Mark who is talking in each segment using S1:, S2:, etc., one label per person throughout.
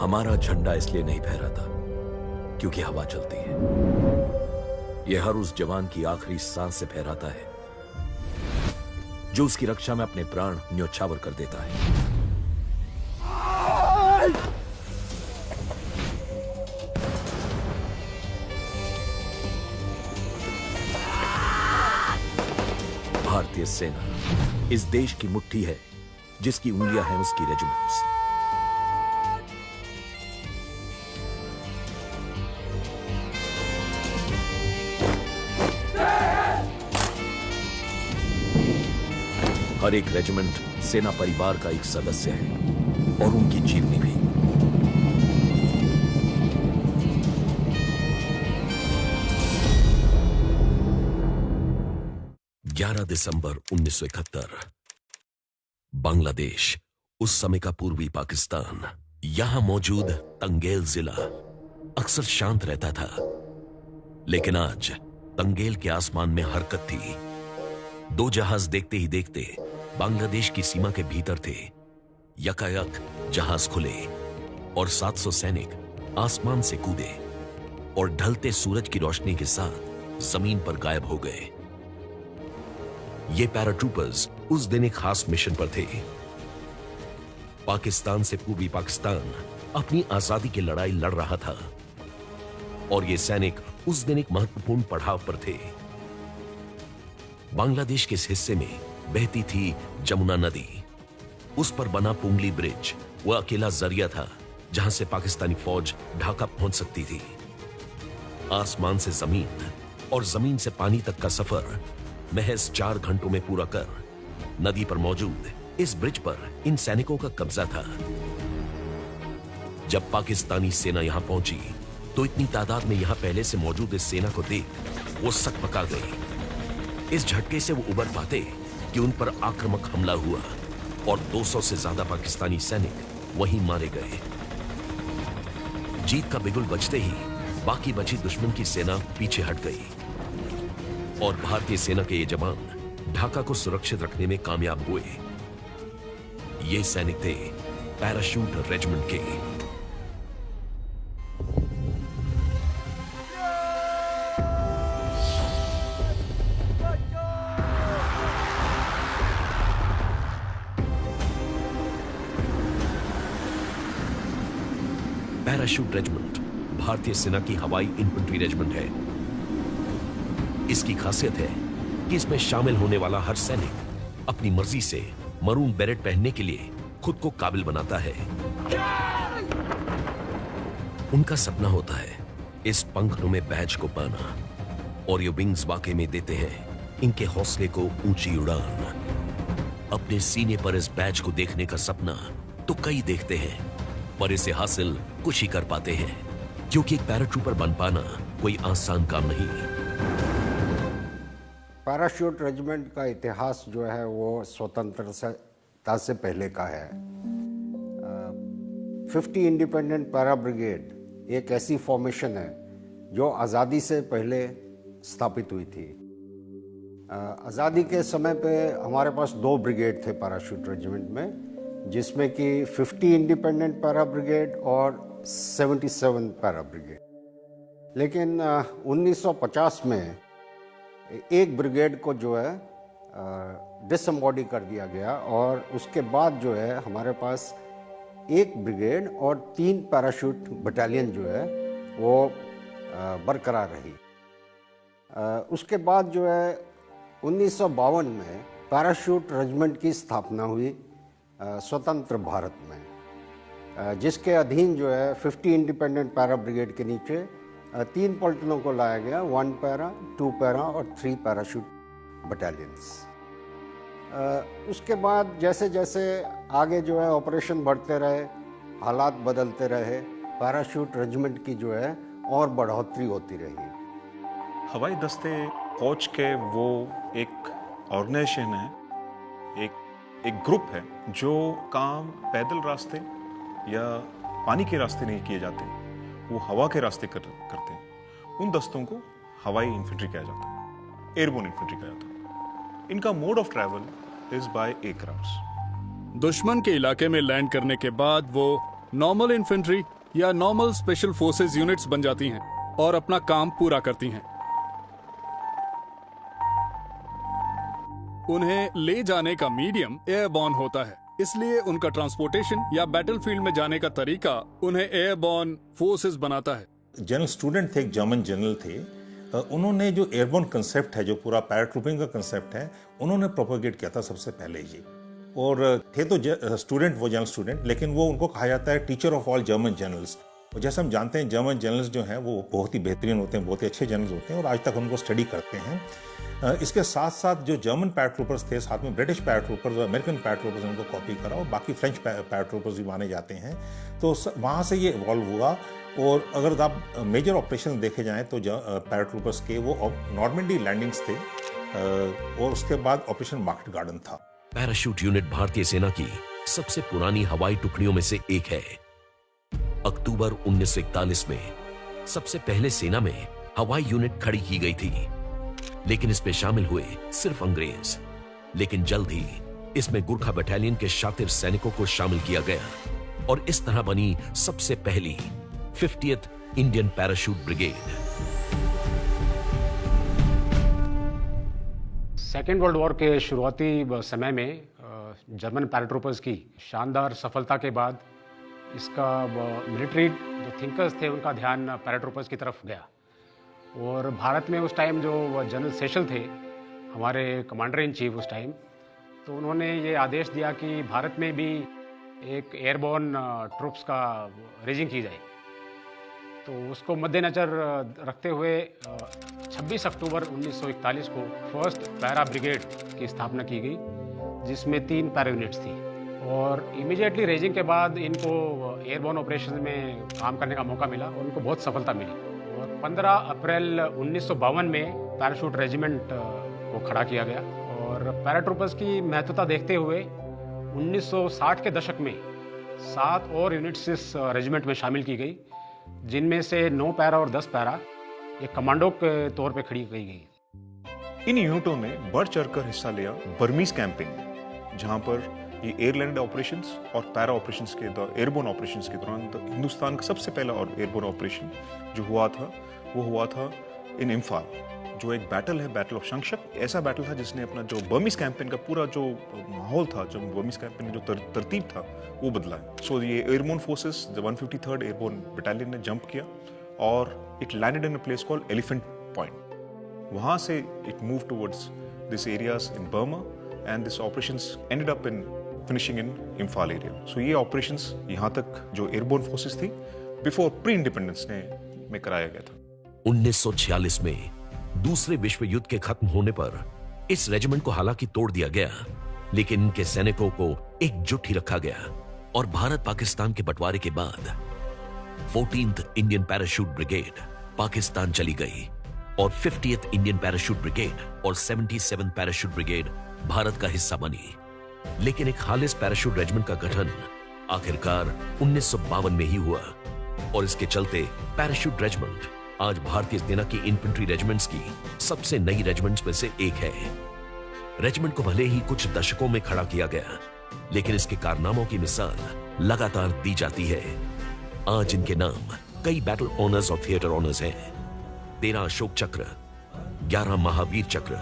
S1: हमारा झंडा इसलिए नहीं फहराता क्योंकि हवा चलती है। यह हर उस जवान की आखिरी सांस से फहराता है जो उसकी रक्षा में अपने प्राण न्योछावर कर देता है। भारतीय सेना इस देश की मुट्ठी है जिसकी उंगलियां हैं उसकी रेजिमेंट्स। हर एक रेजिमेंट सेना परिवार का एक सदस्य है और उनकी जीवनी भी। दिसंबर 1971 बांग्लादेश, उस समय का पूर्वी पाकिस्तान, यहां मौजूद तंगेल जिला अक्सर शांत रहता था, लेकिन आज तंगेल के आसमान में हरकत थी। दो जहाज देखते ही देखते बांग्लादेश की सीमा के भीतर थे। यकायक जहाज खुले और 700 सैनिक आसमान से कूदे और ढलते सूरज की रोशनी के साथ जमीन पर गायब हो गए। ये पैराट्रूपर्स उस दिन एक खास मिशन पर थे। पाकिस्तान से पूर्वी पाकिस्तान अपनी आजादी की लड़ाई लड़ रहा था और ये सैनिक उस दिन एक महत्वपूर्ण पड़ाव पर थे। बांग्लादेश के इस हिस्से में बहती थी जमुना नदी। उस पर बना पुंगली ब्रिज वह अकेला जरिया था जहां से पाकिस्तानी फौज ढाका पहुंच सकती थी। आसमान से जमीन और जमीन से पानी तक का सफर महज 4 घंटों में पूरा कर नदी पर मौजूद इस ब्रिज पर इन सैनिकों का कब्जा था। जब पाकिस्तानी सेना यहां पहुंची तो इतनी तादाद में यहां पहले से मौजूद इस सेना को देख वो सकपका गए। इस झटके से वो उबर पाते कि उन पर आक्रामक हमला हुआ और 200 से ज्यादा पाकिस्तानी सैनिक वहीं मारे गए। जीत का बिगुल बजते ही बाकी बची दुश्मन की सेना पीछे हट गई और भारतीय सेना के ये जवान ढाका को सुरक्षित रखने में कामयाब हुए। ये सैनिक थे पैराशूट रेजिमेंट के। पैराशूट रेजिमेंट भारतीय सेना की हवाई इन्फेंट्री रेजिमेंट है। इसकी खासियत है कि इसमें शामिल होने वाला हर सैनिक अपनी मर्जी से मरून बेरेट पहनने के लिए खुद को काबिल बनाता है। उनका सपना होता है इस पंखनुमे बैज को पाना और ये विंग्स वाकई में देते हैं इनके हौसले को ऊंची उड़ान। अपने सीने पर इस बैज को देखने का सपना तो कई देखते हैं, पर इसे हासिल कुछ ही कर पाते हैं, क्योंकि एक पैराट्रूपर बन पाना कोई आसान काम नहीं।
S2: पैराशूट रेजिमेंट का इतिहास जो है वो स्वतंत्रता से पहले का है। 50 इंडिपेंडेंट पैरा ब्रिगेड एक ऐसी फॉर्मेशन है जो आज़ादी से पहले स्थापित हुई थी। आज़ादी के समय पे हमारे पास 2 ब्रिगेड थे पैराशूट रेजिमेंट में, जिसमें कि 50 इंडिपेंडेंट पैरा ब्रिगेड और 77 पैरा ब्रिगेड। लेकिन 1950 में एक ब्रिगेड को जो है डिसएम्बॉडी कर दिया गया और उसके बाद जो है हमारे पास एक ब्रिगेड और 3 पैराशूट बटालियन जो है वो बरकरार रही। उसके बाद जो है 1952 में पैराशूट रेजिमेंट की स्थापना हुई स्वतंत्र भारत में, जिसके अधीन जो है 50 इंडिपेंडेंट पैरा ब्रिगेड के नीचे 3 पलटनों को लाया गया, 1 पैरा, 2 पैरा और 3 पैराशूट बटालियंस। उसके बाद जैसे जैसे आगे जो है ऑपरेशन बढ़ते रहे, हालात बदलते रहे, पैराशूट रेजिमेंट की जो है और बढ़ोतरी होती रही।
S3: हवाई दस्ते फौज के वो एक ऑर्गेनाइजेशन है, एक ग्रुप है जो काम पैदल रास्ते या पानी के रास्ते नहीं किए जाते, वो हवा के रास्ते करते हैं। उन दस्तों को हवाई इन्फेंट्री कहा जाता है, एयरबोर्न इन्फेंट्री कहा जाता है। इनका mode of travel is by aircrafts.
S4: दुश्मन के इलाके में लैंड करने के बाद वो नॉर्मल इन्फेंट्री या नॉर्मल स्पेशल फोर्सेस यूनिट्स बन जाती हैं और अपना काम पूरा करती हैं। उन्हें ले जाने का मीडियम एयरबॉर्न होता है, इसलिए उनका ट्रांसपोर्टेशन या बैटलफील्ड में जाने का तरीका उन्हें एयरबॉर्न फोर्सेस बनाता है।
S5: जनरल स्टूडेंट थे, एक जर्मन जनरल थे, उन्होंने जो एयरबॉर्न कंसेप्ट है, जो पूरा पैराट्रूपिंग का कंसेप्ट है, उन्होंने प्रोपोगेट किया था सबसे पहले ये। और थे तो स्टूडेंट, वो जनरल स्टूडेंट, लेकिन वो उनको कहा जाता है teacher of all German generals. और जैसे हम जानते हैं जर्मन जनरल्स जो हैं वो बहुत ही बेहतरीन होते हैं, बहुत ही अच्छे जनरल्स होते हैं और आज तक उनको स्टडी करते हैं। इसके साथ साथ जो जर्मन पैराट्रूपर्स थे, साथ में ब्रिटिश पैराट्रूपर्स और अमेरिकन पैराट्रूपर्स ने उनको कॉपी करा और बाकी फ्रेंच पैराट्रूपर्स भी माने जाते हैं। तो वहाँ से ये इवॉल्व हुआ। और अगर आप मेजर ऑपरेशन देखे जाएं तो पैराट्रूपर्स के वो नॉर्मंडी लैंडिंग्स थे और उसके बाद ऑपरेशन मार्केट गार्डन था।
S1: पैराशूट यूनिट भारतीय सेना की सबसे पुरानी हवाई टुकड़ियों में से एक है। अक्टूबर 1941 में सबसे पहले सेना में हवाई यूनिट खड़ी की गई थी, लेकिन इसमें शामिल हुए सिर्फ अंग्रेज। लेकिन जल्द ही इसमें गुरखा बटालियन के शातिर सैनिकों को शामिल किया गया और इस तरह बनी सबसे पहली 50th Indian parachute brigade.
S6: Second world war के शुरुआती समय में जर्मन पैराट्रूपर्स की शानदार सफलता के बाद इसका मिलिट्री जो थिंकर्स थे उनका ध्यान पैराट्रूपर्स की तरफ गया। और भारत में उस टाइम जो जनरल सेशल थे, हमारे कमांडर इन चीफ उस टाइम, तो उन्होंने ये आदेश दिया कि भारत में भी एक एयरबॉर्न ट्रूप्स का रेजिंग की जाए। तो उसको मद्देनजर रखते हुए 26 अक्टूबर 1941 को फर्स्ट पैरा ब्रिगेड की स्थापना की गई, जिसमें 3 पैरा यूनिट्स थी। और इमीडिएटली रेजिंग के बाद इनको एयरबॉर्न ऑपरेशन में काम करने का मौका मिला और उनको बहुत सफलता मिली। और 15 अप्रैल 1952 में पैराशूट रेजिमेंट को खड़ा किया गया। और पैराट्रूपर्स की महत्वता देखते हुए 1960 के दशक में 7 और यूनिट्स इस रेजिमेंट में शामिल की गई, जिनमें से 9 पैरा और 10 पैरा एक कमांडो के तौर पे खड़ी की गई।
S3: इन यूनिटों ने बढ़ चढ़कर हिस्सा लिया बर्मीज कैंपिंग, जहां पर ये एयरलैंड ऑपरेशंस और पैरा ऑपरेशंस के एयरबोर्न ऑपरेशंस के दौरान तो हिंदुस्तान का सबसे पहला और एयरबोर्न ऑपरेशन जो हुआ था वो हुआ था इन इम्फाल, जो एक बैटल है, बैटल ऑफ शंक्षक। ऐसा बैटल था जिसने अपना जो बर्मीज कैंपेन का पूरा जो माहौल था, जो बर्मीज कैंपेन का जो तरतीब था वो बदला है। सो ये airborne forces 153rd airborne battalion ने जंप किया और it landed in a place called Elephant Point. वहां से it move towards this areas in Burma and this operations ended up in finishing in Imphal area. So ये operations यहाँ तक जो airborne forces थी बिफोर प्री इंडिपेंडेंस में कराया गया था।
S1: 1946 में दूसरे विश्व युद्ध के खत्म होने पर इस रेजिमेंट को हालांकि तोड़ दिया गया, लेकिन इनके सैनिकों को एकजुट ही रखा गया और भारत पाकिस्तान के बंटवारे के बाद 14th Indian parachute brigade Pakistan चली गई और 50th इंडियन पैराशूट ब्रिगेड और 77th पैराशूट ब्रिगेड भारत का हिस्सा बनी। लेकिन एक खालिस पैराशूट रेजिमेंट का गठन आखिरकार 1952 में ही हुआ और इसके चलते पैराशूट रेजिमेंट आज भारतीय सेना की इन्फेंट्री रेजिमेंट्स की सबसे नई रेजिमेंट्स में से एक है। रेजिमेंट को भले ही कुछ दशकों में खड़ा किया गया, लेकिन इसके कारनामों की मिसाल लगातार दी जाती है। आज इनके नाम कई बैटल ऑनर्स और थिएटर ऑनर्स हैं। 13 अशोक चक्र, 11 महावीर चक्र,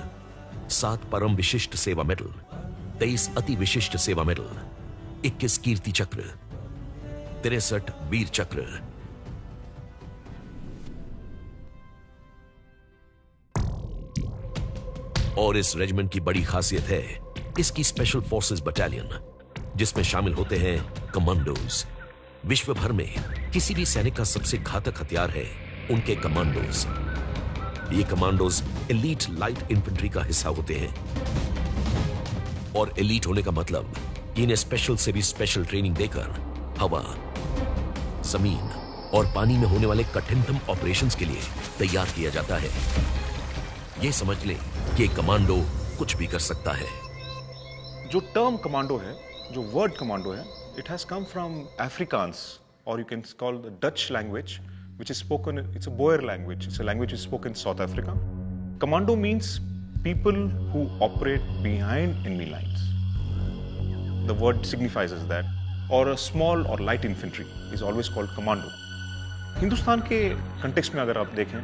S1: 7 परम विशिष्ट सेवा मेडल, 23 अति विशिष्ट सेवा मेडल, 21 कीर्ति चक्र, 63 वीर चक्र। और इस रेजिमेंट की बड़ी खासियत है इसकी स्पेशल फोर्सेस बटालियन, जिसमें शामिल होते हैं कमांडोज। विश्व भर में किसी भी सैनिक का सबसे घातक हथियार है उनके कमांडोज। ये कमांडोज एलीट लाइट इन्फेंट्री का हिस्सा होते हैं और एलीट होने का मतलब कि इन्हें स्पेशल से भी स्पेशल ट्रेनिंग देकर हवा, जमीन और पानी में होने वाले कठिनतम ऑपरेशंस के लिए तैयार किया जाता है। ये समझ लें कि कमांडो कुछ भी कर सकता है।
S3: जो टर्म कमांडो है, जो वर्ड कमांडो है, it has come from Afrikaans और you can call the Dutch language which is spoken, it's a Boer language, it's a language which is spoken in South Africa. Commando means people who operate behind enemy lines. The word signifies as that. और small और light infantry is always called commando. Hindustan के context में अगर आप देखें,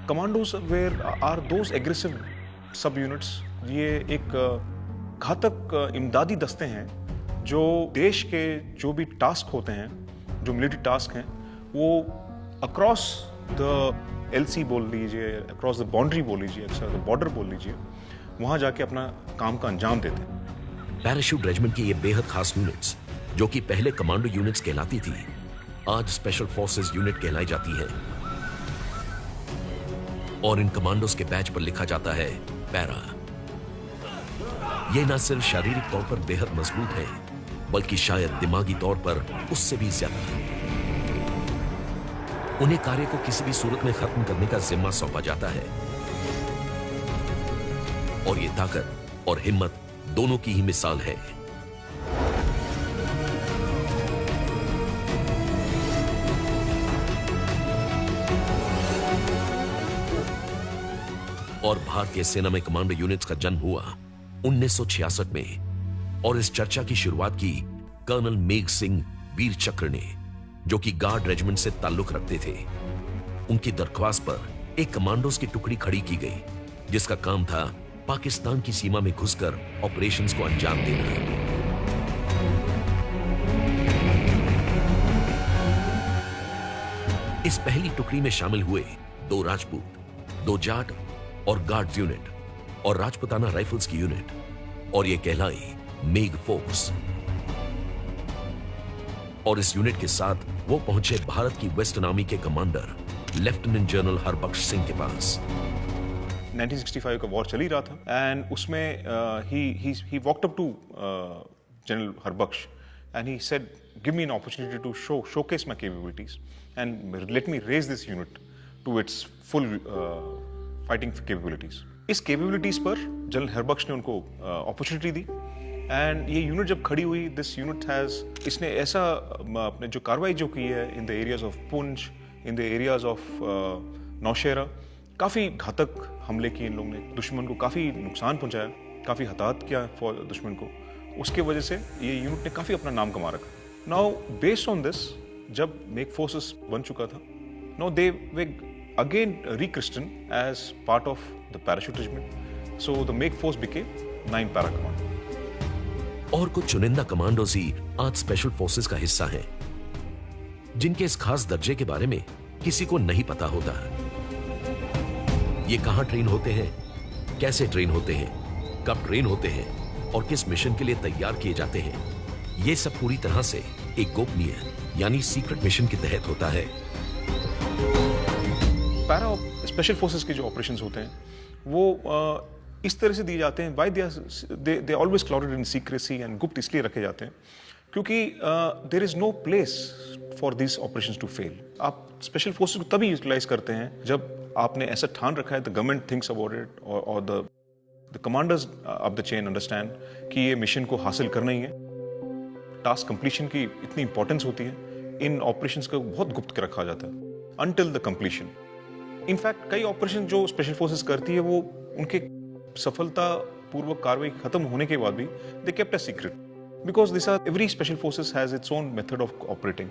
S3: commandos were are those aggressive sub units. ये एक घातक इमदादी दस्ते हैं जो देश के जो भी टास्क होते हैं, जो मिलिट्री टास्क हैं, वो अक्रॉस द एलसी बोल लीजिए, अक्रॉस द बाउंड्री बोल लीजिए, बॉर्डर बोल लीजिए, वहां जाके अपना काम का अंजाम देते हैं।
S1: पैराशूट रेजिमेंट की ये बेहद खास यूनिट्स, जो कि पहले कमांडो यूनिट्स कहलाती थी, आज स्पेशल फोर्सेस यूनिट कहलाई जाती है। और इन कमांडोज के बैच पर लिखा जाता है पैरा। ये न सिर्फ शारीरिक तौर पर बेहद मजबूत है, बल्कि शायद दिमागी तौर पर उससे भी ज्यादा। उन्हें कार्य को किसी भी सूरत में खत्म करने का जिम्मा सौंपा जाता है, और ये ताकत और हिम्मत दोनों की ही मिसाल है। और भारतीय सेना में कमांडो यूनिट्स का जन्म हुआ 1966 में, और इस चर्चा की शुरुआत की कर्नल मेघ सिंह वीर चक्र ने, जो कि गार्ड रेजिमेंट से ताल्लुक रखते थे। उनकी दरख्वास्त पर एक कमांडोज की टुकड़ी खड़ी की गई, जिसका काम था पाकिस्तान की सीमा में घुसकर ऑपरेशंस को अंजाम देना। इस पहली टुकड़ी में शामिल हुए 2 राजपूत, 2 जाट और गार्ड यूनिट, और राजपुताना राइफल्स की यूनिट, और यह कहलाई मेघ फोर्स। और इस यूनिट के साथ वो पहुंचे भारत की वेस्टर्न आर्मी के commander lieutenant general Harbaksh Singh के पास।
S3: 1965 का वॉर चल ही रहा था, एंड उसमें ही walked up to general Harbaksh and he said, give me an opportunity to showcase my capabilities and let me raise this unit to its full fighting capabilities. इस capabilities पर जनरल हरबख्श ने उनको अपॉर्चुनिटी दी, एंड ये unit जब खड़ी हुई, this unit has, इसने ऐसा अपने जो कार्रवाई जो की है in the areas of Poonch, in the areas of Naushera, काफी घातक हमले किए इन लोगों ने, दुश्मन को काफी नुकसान पहुंचाया, काफी हताहत किया दुश्मन को। उसके वजह से ये यूनिट ने काफी अपना नाम कमा रखा। नाउ बेस्ड ऑन दिस, जब मेघ फोर्सेस बन चुका था, now they way again rechristened as part of the parachute regiment, so the Meg force became 9 para commando।
S1: और कुछ चुनिंदा कमांडोज ही आज स्पेशल फोर्सेस का हिस्सा हैं, जिनके इस खास दर्जे के बारे में किसी को नहीं पता होता। ये कहां ट्रेन होते हैं, कैसे ट्रेन होते हैं, कब ट्रेन होते हैं, और किस मिशन के लिए तैयार किए जाते हैं, ये सब पूरी तरह से एक गोपनीय यानी सीक्रेट मिशन के तहत होता है।
S3: पैरा स्पेशल फोर्सेस के जो ऑपरेशंस होते हैं, वो इस तरह से दिए जाते हैं, by they always clouded in secrecy, and गुप्त इसलिए रखे जाते हैं क्योंकि there is no place for this operations to fail. आप स्पेशल फोर्सेस को तभी यूटिलाइज करते हैं जब आपने ऐसा ठान रखा है, the government thinks about it, और the commanders of the chain understand कि ये मिशन को हासिल करना ही है। टास्क कंप्लीशन की इतनी इंपॉर्टेंस होती है, इन ऑपरेशंस को बहुत गुप्त के रखा जाता है अनटिल द कंप्लीशन। इनफैक्ट कई ऑपरेशन जो स्पेशल फोर्सेस करती है, वो उनके सफलता पूर्वक कार्रवाई खत्म होने के बाद भी they kept a secret, because this are every special forces has its own method of operating.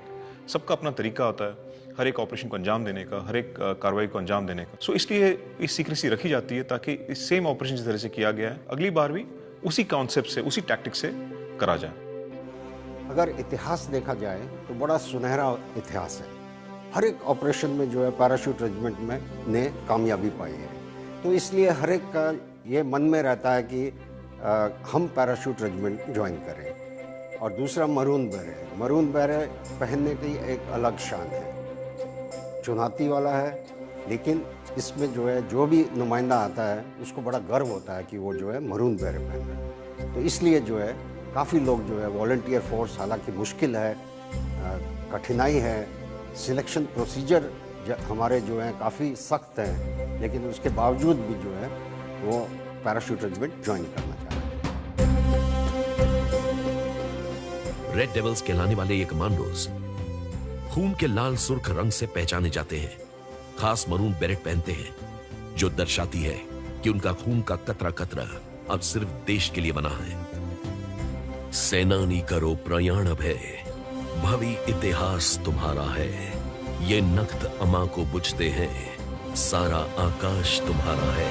S3: सबका अपना तरीका होता है हर एक ऑपरेशन को अंजाम देने का, हर एक कार्रवाई को अंजाम देने का। सो इसलिए इस सीक्रेसी रखी जाती है ताकि इस सेम ऑपरेशन जिस तरह से किया गया है, अगली बार भी उसी कॉन्सेप्ट से, उसी टैक्टिक से करा जाए।
S2: अगर इतिहास देखा जाए तो बड़ा सुनहरा इतिहास है। हर एक ऑपरेशन में जो है पैराशूट रेजिमेंट में ने कामयाबी पाई है, तो इसलिए हर एक का ये मन में रहता है कि हम पैराशूट रेजिमेंट ज्वाइन करें। और दूसरा मरून बेरेट, मरून बेरेट पहनने की एक अलग शान है, चुनौती वाला है, लेकिन इसमें जो है जो भी नुमाइंदा आता है उसको बड़ा गर्व होता है कि वो जो है मरून बेरेट पहन रहा है। तो इसलिए जो है काफ़ी लोग जो है वॉलंटियर फोर्स, हालांकि मुश्किल है, कठिनाई है, सिलेक्शन प्रोसीजर हमारे जो हैं काफ़ी सख्त हैं, लेकिन उसके बावजूद भी जो है वो पैराशूट रेजिमेंट ज्वाइन करना चाहते हैं।
S1: रेड डेविल्स कहलाने वाले ये कमांडोज खून के लाल सुर्ख रंग से पहचाने जाते हैं। खास मरून बेरेट पहनते हैं, जो दर्शाती है कि उनका खून का कतरा कतरा अब सिर्फ देश के लिए बना है। सेनानी करो प्रयाण भय, भवी इतिहास तुम्हारा है, ये नख्त अमा को बुझते हैं, सारा आकाश तुम्हारा है।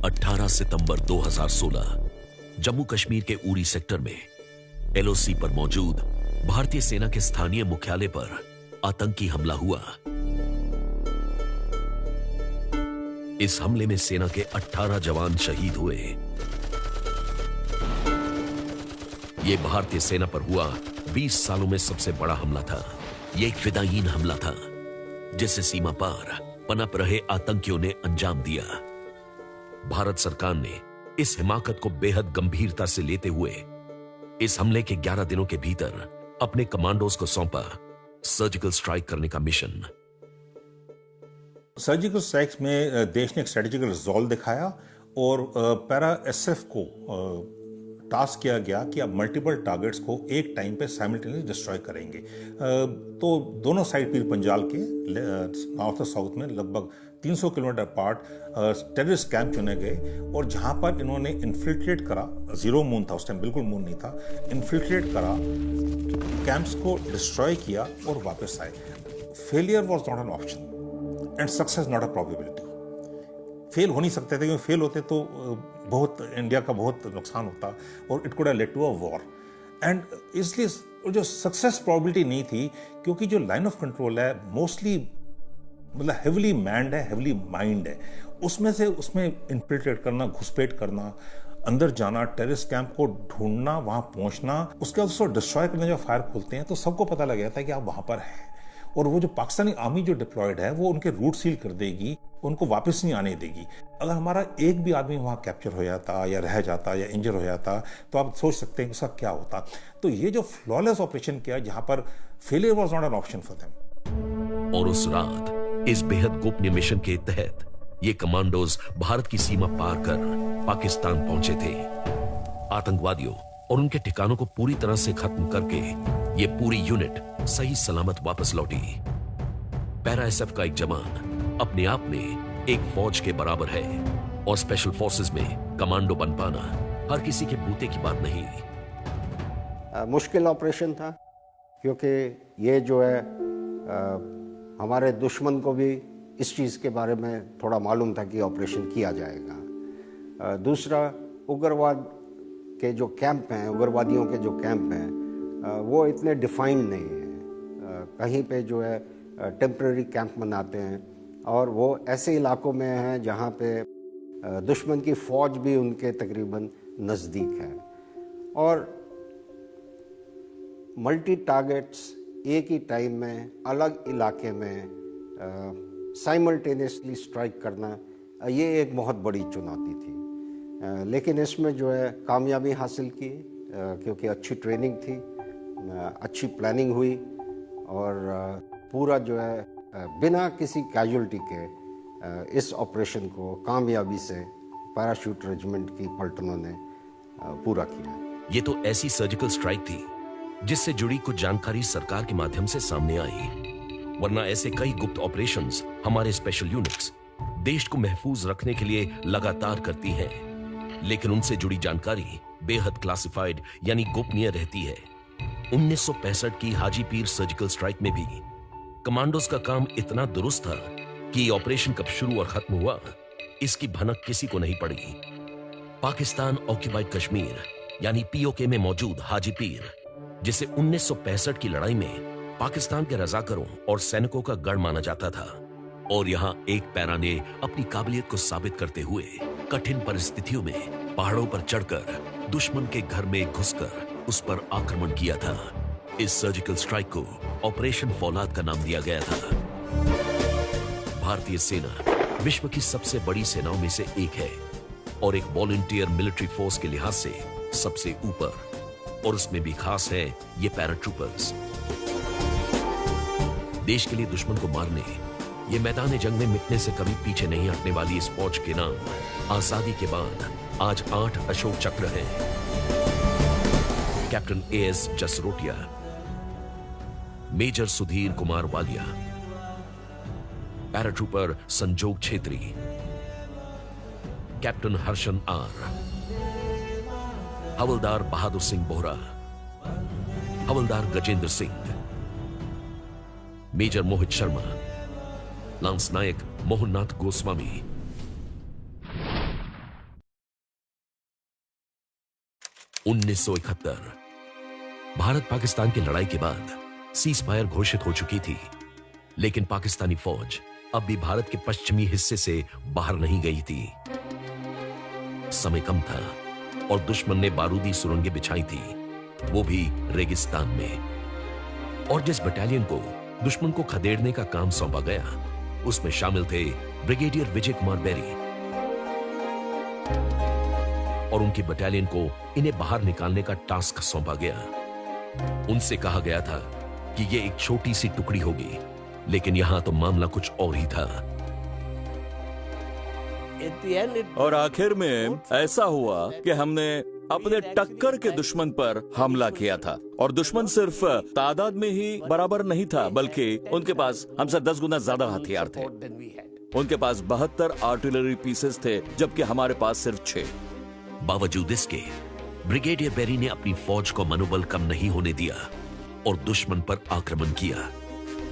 S1: 18 सितंबर 2016 जम्मू कश्मीर के उरी सेक्टर में एलओसी पर मौजूद भारतीय सेना के स्थानीय मुख्यालय पर आतंकी हमला हुआ। इस हमले में सेना के 18 जवान शहीद हुए। यह भारतीय सेना पर हुआ 20 सालों में सबसे बड़ा हमला था। यह एक फिदायीन हमला था जिसे सीमा पार पनप रहे आतंकियों ने अंजाम दिया। भारत सरकार ने इस हिमाकत को बेहद गंभीरता से लेते हुए इस हमले के 11 दिनों के भीतर अपने कमांडोज को सौंपा सर्जिकल स्ट्राइक करने का मिशन।
S5: सर्जिकल स्ट्राइक्स में देश ने एक स्ट्रेटेजिकल रिजॉल्व दिखाया और पैरा एसएफ को टास्क किया गया कि आप मल्टीपल टारगेट्स को एक टाइम पे साइमल्टेनियसली डिस्ट्रॉय करेंगे। तो दोनों साइड पीर पंजाल के नॉर्थ और साउथ में लगभग 300 किलोमीटर अपार्ट टेररिस्ट कैंप चुने गए और जहां पर इन्होंने इन्फिल्ट्रेट करा, जीरो मून था उस टाइम, बिल्कुल मून नहीं था, इन्फिल्ट्रेट करा, कैंप्स को डिस्ट्रॉय किया और वापस आए। Failure was not an option and success not a probability. Fail हो नहीं सकते थे, क्योंकि फेल होते तो बहुत इंडिया का बहुत नुकसान होता और it could have led to a war. And इसलिए जो सक्सेस प्रोबेबिलिटी नहीं थी, क्योंकि जो लाइन ऑफ कंट्रोल है मोस्टली मतलब हेवली मैंड है, हेवली माइंड है, उसमें इन्फिल्ट्रेट करना, घुसपैठ करना, अंदर जाना, टेररिस्ट कैंप को ढूंढना, वहां पहुंचना, उसके बाद उसको डिस्ट्रॉय करने जो फायर खोलते हैं तो सबको पता लग जाता है कि आप वहां पर हैं। और वो जो पाकिस्तानी आर्मी जो डिप्लॉयड है वो उनके रूट सील कर देगी, उनको वापस नहीं आने देगी। अगर हमारा एक भी आदमी वहां कैप्चर हो जाता या रह जाता या इंजर हो जाता तो आप सोच सकते हैं उसका क्या होता। तो ये जो फ्लॉलेस ऑपरेशन किया जहां पर failure was not an option for them.
S1: और उस रात इस बेहद गोपनीय मिशन के तहत ये कमांडोज भारत की सीमा पार कर पाकिस्तान पहुंचे थे। आतंकवादियों और उनके ठिकानों को पूरी तरह से खत्म करके ये पूरी यूनिट सही सलामत वापस लौटी। पैरा एसएफ का एक जवान अपने आप में एक फौज के बराबर है और स्पेशल फोर्सेस में कमांडो बन पाना हर किसी के बूते की बात नहीं।
S2: मुश्किल ऑपरेशन था, क्योंकि ये जो है हमारे दुश्मन को भी इस चीज़ के बारे में थोड़ा मालूम था कि ऑपरेशन किया जाएगा। दूसरा, उग्रवाद के जो कैंप हैं, उग्रवादियों के जो कैंप हैं, वो इतने डिफाइंड नहीं हैं। कहीं पे जो है टेम्परेरी कैंप बनाते हैं और वो ऐसे इलाकों में हैं जहाँ पे दुश्मन की फ़ौज भी उनके तकरीबन नज़दीक है। और मल्टी टारगेट्स एक ही टाइम में अलग इलाके में साइमल्टेनियसली स्ट्राइक करना, ये एक बहुत बड़ी चुनौती थी। लेकिन इसमें जो है कामयाबी हासिल की, क्योंकि अच्छी ट्रेनिंग थी, अच्छी प्लानिंग हुई और पूरा जो है बिना किसी कैजुअल्टी के इस ऑपरेशन को कामयाबी से पैराशूट रेजिमेंट की पलटनों ने पूरा किया।
S1: ये तो ऐसी सर्जिकल स्ट्राइक थी जिससे जुड़ी कुछ जानकारी सरकार के माध्यम से सामने आई, वरना ऐसे कई गुप्त ऑपरेशंस हमारे स्पेशल यूनिट्स देश को महफूज रखने के लिए लगातार करती हैं, लेकिन उनसे जुड़ी जानकारी बेहद क्लासिफाइड यानी गोपनीय रहती है। 1965 की हाजी पीर सर्जिकल स्ट्राइक में भी कमांडोज का काम इतना दुरुस्त था कि ऑपरेशन कब शुरू और खत्म हुआ इसकी भनक किसी को नहीं पड़ी। पाकिस्तान ऑक्यूपाइड कश्मीर यानी पीओके में मौजूद हाजी पीर, जिसे 1965 की लड़ाई में पाकिस्तान के रजाकरों और सैनिकों का गढ़ माना जाता था, और यहां एक पैरा ने अपनी काबिलियत को साबित करते हुए कठिन परिस्थितियों में पहाड़ों पर चढ़कर दुश्मन के घर में घुसकर उस पर आक्रमण किया था। इस सर्जिकल स्ट्राइक को ऑपरेशन फौलाद का नाम दिया गया था। भारतीय सेना विश्व की सबसे बड़ी सेनाओं में से एक है और एक वॉलंटियर मिलिट्री फोर्स के लिहाज से सबसे ऊपर, और उसमें भी खास है ये पैराट्रूपर्स। देश के लिए दुश्मन को मारने, ये मैदान जंग में मिटने से कभी पीछे नहीं हटने वाली इस फौज के नाम आजादी के बाद आज 8 अशोक चक्र हैं। Captain AS Jasrotia, major Sudhir Kumar Walia, paratrooper Sanjog Chhetri, captain Harshan R, havildar Bahadur Singh Bohra, havildar Gajendra Singh, major Mohit Sharma, lance naik Mohannath Goswami. (1971) Bharat Pakistan की लड़ाई के बाद सीज फायर घोषित हो चुकी थी, लेकिन पाकिस्तानी फौज अब भी भारत के पश्चिमी हिस्से से बाहर नहीं गई थी। समय कम था और दुश्मन ने बारूदी सुरंगें बिछाई थी, वो भी रेगिस्तान में। और जिस बटालियन को दुश्मन को खदेड़ने का काम सौंपा गया, उसमें शामिल थे ब्रिगेडियर विजय कुमार बेरी, और उनकी बटालियन को इन्हें बाहर निकालने का टास्क सौंपा गया। उनसे कहा गया था कि यह एक छोटी सी टुकड़ी होगी, लेकिन यहां तो मामला कुछ और ही था।
S7: और आखिर में ऐसा हुआ कि हमने अपने टक्कर के दुश्मन पर हमला किया था, और दुश्मन सिर्फ तादाद में ही बराबर नहीं था, बल्कि उनके पास हमसे 10 गुना ज्यादा हथियार थे। उनके पास 72 आर्टिलरी पीसेस थे, जबकि हमारे पास सिर्फ 6।
S1: बावजूद इसके ब्रिगेडियर बेरी ने अपनी फौज को मनोबल कम नहीं होने दिया और दुश्मन पर आक्रमण किया,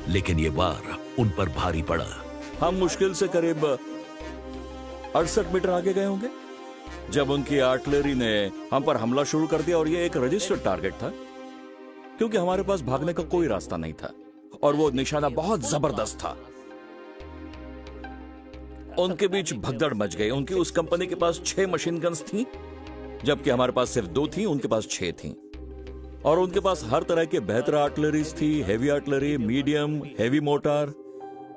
S1: लेकिन यह वार उन पर भारी पड़ा।
S7: हम मुश्किल से करीब 68 मीटर आगे गए होंगे जब उनकी आर्टिलरी ने हम पर हमला शुरू कर दिया, और यह एक रजिस्टर्ड टारगेट था, क्योंकि हमारे पास भागने का कोई रास्ता नहीं था, और वो निशाना बहुत जबरदस्त था। उनके बीच भगदड़ मच गई। उनकी उस कंपनी के पास 6 मशीन गन्स थी, जबकि हमारे पास सिर्फ 2 थी, उनके पास 6 थी। और उनके पास हर तरह के बेहतर आर्टिलरीज थी, heavy artillery, medium, heavy motor,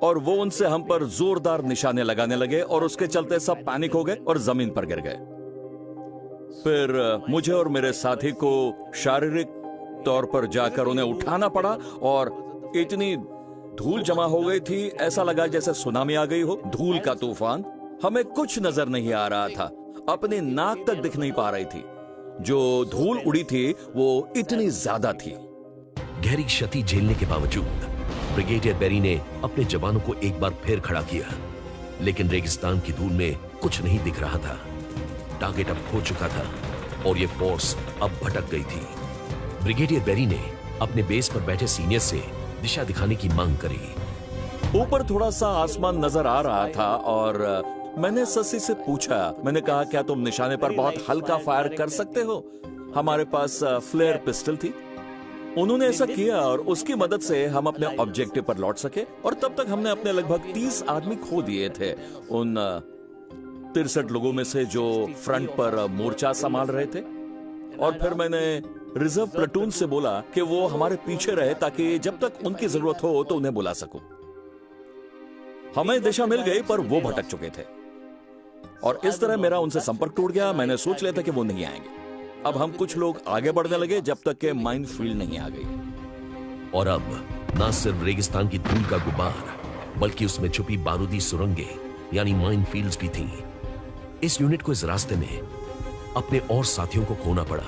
S7: और वो उनसे हम पर जोरदार निशाने लगाने लगे, और उसके चलते सब पैनिक हो गए और जमीन पर गिर गए। फिर मुझे और मेरे साथी को शारीरिक तौर पर जाकर उन्हें उठाना पड़ा, और इतनी धूल जमा हो गई थी, ऐसा लगा जैसे सुनामी आ गई हो, धूल का तूफान। हमें कुछ नजर नहीं आ रहा था, अपनी नाक तक दिख नहीं पा रही थी। जो धूल उड़ी थी वो इतनी ज्यादा थी।
S1: गहरी क्षति झेलने के बावजूद ब्रिगेडियर बेरी ने अपने जवानों को एक बार फिर खड़ा किया, लेकिन रेगिस्तान की धूल में कुछ नहीं दिख रहा था। टारगेट अब खो चुका था और यह फोर्स अब भटक गई थी। ब्रिगेडियर बेरी ने अपने बेस पर बैठे सीनियर से दिशा दिखाने की मांग करी।
S7: ऊपर थोड़ा सा आसमान नजर आ रहा था, और मैंने ससी से पूछा, मैंने कहा क्या तुम निशाने पर बहुत हल्का फायर कर सकते हो? हमारे पास फ्लेयर पिस्टल थी। उन्होंने ऐसा किया, और उसकी मदद से हम अपने ऑब्जेक्टिव पर लौट सके, और तब तक हमने अपने लगभग 30 आदमी खो दिए थे, उन 63 लोगों में से जो फ्रंट पर मोर्चा संभाल रहे थे। और फिर मैंने रिजर्व प्लेटून से बोला कि वो हमारे पीछे रहे, ताकि जब तक उनकी जरूरत हो तो उन्हें बुला सकूं। हमें दिशा मिल गई, पर वो भटक चुके थे, और इस तरह मेरा उनसे संपर्क टूट गया। मैंने सोच लिया था कि वो नहीं आएंगे। अब हम कुछ लोग आगे बढ़ने लगे जब तक कि माइन फील्ड नहीं आ गई।
S1: और अब न सिर्फ रेगिस्तान की धूल का गुबार, बल्कि उसमें छुपी बारूदी सुरंगें यानी माइन फील्ड्स भी थीं। इस यूनिट को इस रास्ते में अपने और साथियों को खोना पड़ा।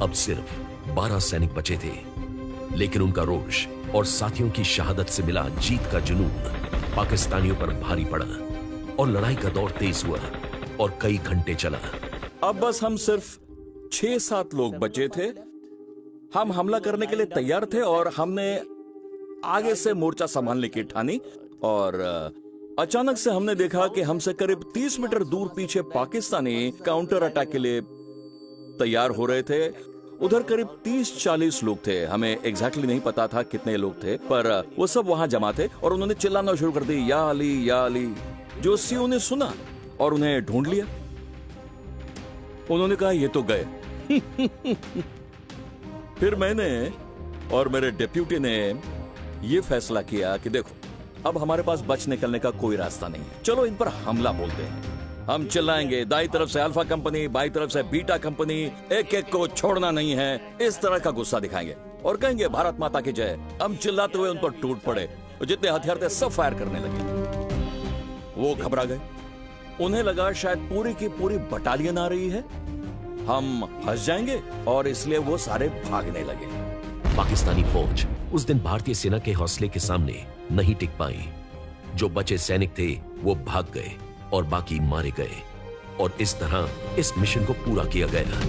S1: अब सिर्फ 12 सैनिक बचे थे, लेकिन उनका रोष और साथियों की शहादत से मिला जीत का जुनून पाकिस्तानियों पर भारी पड़ा, और लड़ाई का दौर तेज हुआ और कई घंटे चला।
S7: अब बस हम सिर्फ 6-7 लोग बचे थे। हम हमला करने के लिए तैयार थे, और हमने आगे से मोर्चा संभालने की ठानी, और अचानक से हमने देखा कि हमसे करीब 30 मीटर दूर पीछे पाकिस्तानी काउंटर अटैक के लिए तैयार हो रहे थे। उधर करीब 30-40 लोग थे। हमें एग्जैक्टली नहीं पता था कितने लोग थे, पर वो सब वहां जमा थे, और उन्होंने चिल्लाना शुरू कर दी, या अली या अली। जो सीओ ने सुना और उन्हें ढूंढ लिया। उन्होंने कहा ये तो गए। फिर मैंने और मेरे डिप्यूटी ने यह फैसला किया कि देखो, अब हमारे पास बच निकलने का कोई रास्ता नहीं है, चलो इन पर हमला बोलते हैं। हम चिल्लाएंगे, दाई तरफ से अल्फा कंपनी, बाई तरफ से बीटा कंपनी, एक एक को छोड़ना नहीं है, इस तरह का गुस्सा दिखाएंगे, और कहेंगे भारत माता की जय। हम चिल्लाते हुए उन पर टूट पड़े, और जितने हथियार थे सब फायर करने लगे। वो घबरा गए। उन्हें लगा शायद पूरी की पूरी बटालियन आ रही है, हम फंस जाएंगे, और इसलिए वो सारे भागने लगे।
S1: पाकिस्तानी फौज उस दिन भारतीय सेना के हौसले के सामने नहीं टिक पाई। जो बचे सैनिक थे वो भाग गए और बाकी मारे गए, और इस तरह इस मिशन को पूरा किया गया।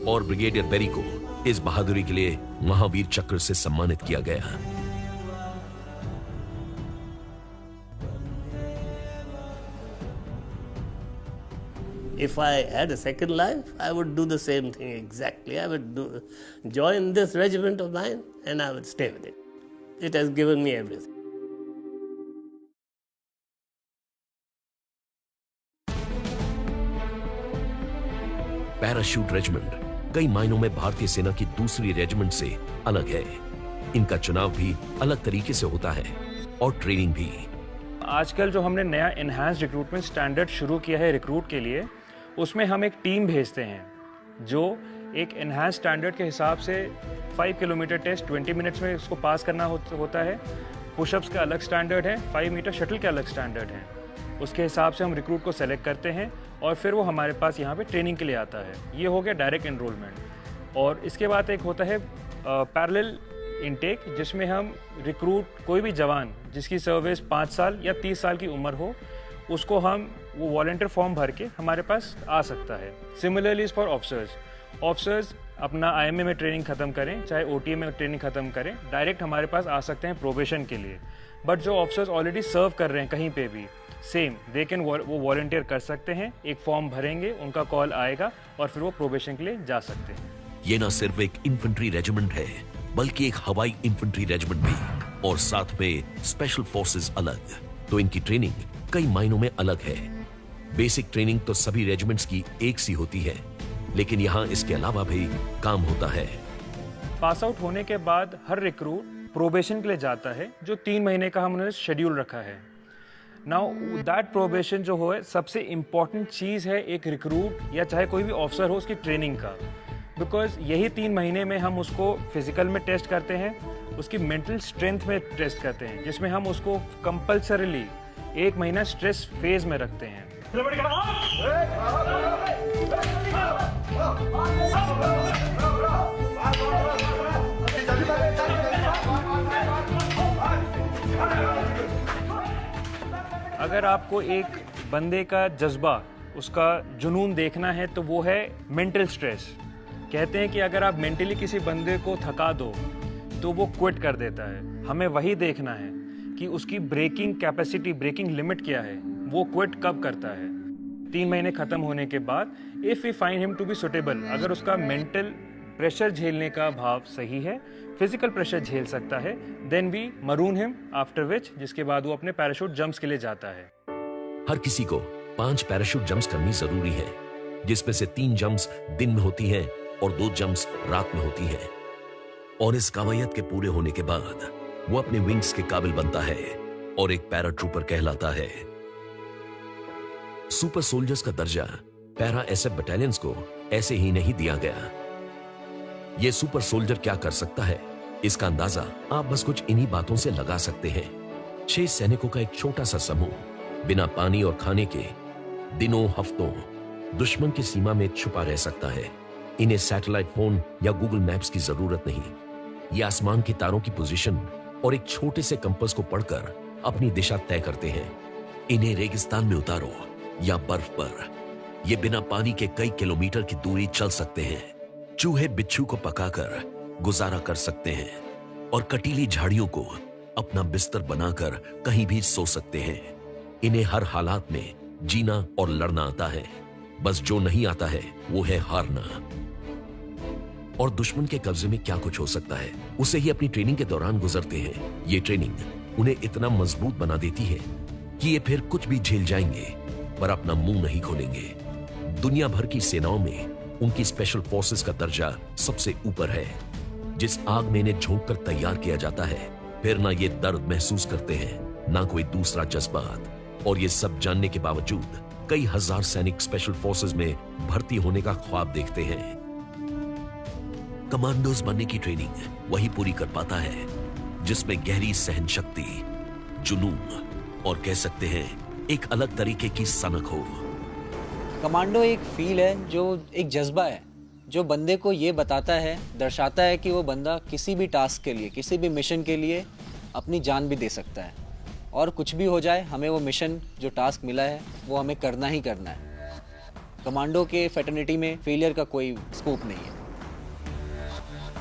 S1: और ब्रिगेडियर बेरी को इस बहादुरी के लिए महावीर चक्र से सम्मानित किया गया।
S8: If I had a second life, I would do the same thing exactly. I would join this regiment of mine and I would stay with it. It has given me everything.
S1: Parachute regiment कई मायनों में भारतीय सेना की दूसरी regiment से अलग है। इनका चुनाव भी अलग तरीके से होता है और ट्रेनिंग भी।
S9: आजकल जो हमने नया एनहांस्ड रिक्रूटमेंट स्टैंडर्ड शुरू किया है रिक्रूट के लिए, उसमें हम एक टीम भेजते हैं जो एक एनहांस स्टैंडर्ड के हिसाब से 5 किलोमीटर टेस्ट 20 मिनट्स में उसको पास करना होता है। पुशअप्स का अलग स्टैंडर्ड है, 5 मीटर शटल के अलग स्टैंडर्ड है। उसके हिसाब से हम रिक्रूट को सेलेक्ट करते हैं और फिर वो हमारे पास यहाँ पे ट्रेनिंग के लिए आता है। ये हो गया डायरेक्ट एनरोलमेंट। और इसके बाद एक होता है पैरेलल इनटेक, जिसमें हम रिक्रूट कोई भी जवान जिसकी सर्विस 5 साल या 30 साल की उम्र हो, उसको हम वो वॉलंटियर फॉर्म भर के हमारे पास आ सकता है। सिमिलरली फॉर ऑफिसर्स अपना IMA में ट्रेनिंग खत्म करें, चाहे OTA में ट्रेनिंग खत्म करें, डायरेक्ट हमारे पास आ सकते हैं प्रोबेशन के लिए। बट जो ऑफिसर्स ऑलरेडी सर्व कर रहे हैं कहीं पे भी, सेम दे कैन वो वॉलंटियर कर सकते हैं। एक फॉर्म भरेंगे, उनका कॉल आएगा और फिर वो प्रोबेशन के लिए जा सकते हैं।
S1: ये ना सिर्फ एक इन्फेंट्री रेजिमेंट है, बल्कि एक हवाई इन्फेंट्री रेजिमेंट भी, और साथ में स्पेशल फोर्सेस अलग। तो इनकी ट्रेनिंग कई मायनों में अलग है। बेसिक ट्रेनिंग तो सभी रेजिमेंट्स की एक सी होती है, लेकिन यहाँ इसके अलावा भी काम होता है।
S9: पास आउट होने के बाद हर रिक्रूट प्रोबेशन के लिए जाता है, जो 3 महीने का हमने शेड्यूल रखा है। नाउ दैट प्रोबेशन जो हो, सबसे इम्पॉर्टेंट चीज़ है एक रिक्रूट या चाहे कोई भी ऑफिसर हो उसकी ट्रेनिंग का। बिकॉज यही 3 महीने में हम उसको फिजिकल में टेस्ट करते हैं, उसकी मेंटल स्ट्रेंथ में टेस्ट करते हैं, जिसमें हम उसको कंपल्सरीली 1 महीना स्ट्रेस फेज में रखते हैं। अगर आपको एक बंदे का जज्बा, उसका जुनून देखना है तो वो है मेंटल स्ट्रेस। कहते हैं कि अगर आप मेंटली किसी बंदे को थका दो तो वो क्विट कर देता है। हमें वही देखना है कि उसकी ब्रेकिंग कैपेसिटी, ब्रेकिंग लिमिट क्या है, वो क्विट कब करता है। 3 महीने खत्म होने के बाद if we find him to be suitable, अगर उसका मेंटल प्रेशर झेलने का भाव सही है, फिजिकल प्रेशर झेल सकता है, then we maroon him, after which जिसके बाद वो अपने पैराशूट जंप्स के लिए जाता है।
S1: हर किसी को 5 पैराशूट जंप्स करनी जरूरी है, जिसमें से 3 जंप्स दिन में होती हैं और 2 जंप्स रात में होती हैं। और इस कवायद के पूरे होने के बाद वो अपने विंग्स के काबिल बनता है और एक पैराट्रूपर कहलाता है। सुपर सोल्जर्स का दर्जा पैरा SF बटालियंस को ऐसे ही नहीं दिया गया। ये सुपर सोल्जर क्या कर सकता है, इसका अंदाजा आप बस कुछ इन्हीं बातों से लगा सकते हैं। 6 सैनिकों का एक छोटा सा समूह बिना पानी और खाने के दिनों हफ्तों दुश्मन की सीमा में छुपा रह सकता है। इन्हें सैटेलाइट फोन या गूगल मैप्स की जरूरत नहीं। ये आसमान के तारों की पोजीशन और एक छोटे से कंपास को पढ़कर अपनी दिशा तय करते हैं। इन्हें रेगिस्तान में उतारो या बर्फ पर, ये बिना पानी के कई किलोमीटर की दूरी चल सकते हैं। चूहे बिच्छू को पकाकर गुजारा कर सकते हैं और कटीली झाड़ियों को अपना बिस्तर बनाकर कहीं भी सो सकते हैं। इन्हें हर हालात में जीना और लड़ना आता है। बस जो नहीं आता है वो है हारना। और दुश्मन के कब्जे में क्या कुछ हो सकता है, उसे ही अपनी ट्रेनिंग के दौरान गुजरते हैं। ये ट्रेनिंग उन्हें इतना मजबूत बना देती है कि ये फिर कुछ भी झेल जाएंगे पर अपना मुंह नहीं खोलेंगे। दुनिया भर की सेनाओं में उनकी स्पेशल फोर्सेस का दर्जा सबसे ऊपर है। जिस आग में इन्हें झोंक कर तैयार किया जाता है, फिर ना ये दर्द महसूस करते हैं ना कोई दूसरा जज्बात। और ये सब जानने के बावजूद कई हजार सैनिक स्पेशल फोर्सेस में भर्ती होने का ख्वाब देखते हैं। कमांडोज बनने की ट्रेनिंग वही पूरी कर पाता है जिसमें गहरी सहन शक्ति, जुनून और कह सकते हैं एक अलग तरीके की सनक हो।
S10: कमांडो एक फील है, जो एक जज्बा है, जो बंदे को ये बताता है, दर्शाता है कि वो बंदा किसी भी टास्क के लिए, किसी भी मिशन के लिए अपनी जान भी दे सकता है। और कुछ भी हो जाए, हमें वो मिशन, जो टास्क मिला है, वो हमें करना ही करना है। कमांडो के फ्रेटर्निटी में फेलियर का कोई स्कोप नहीं है।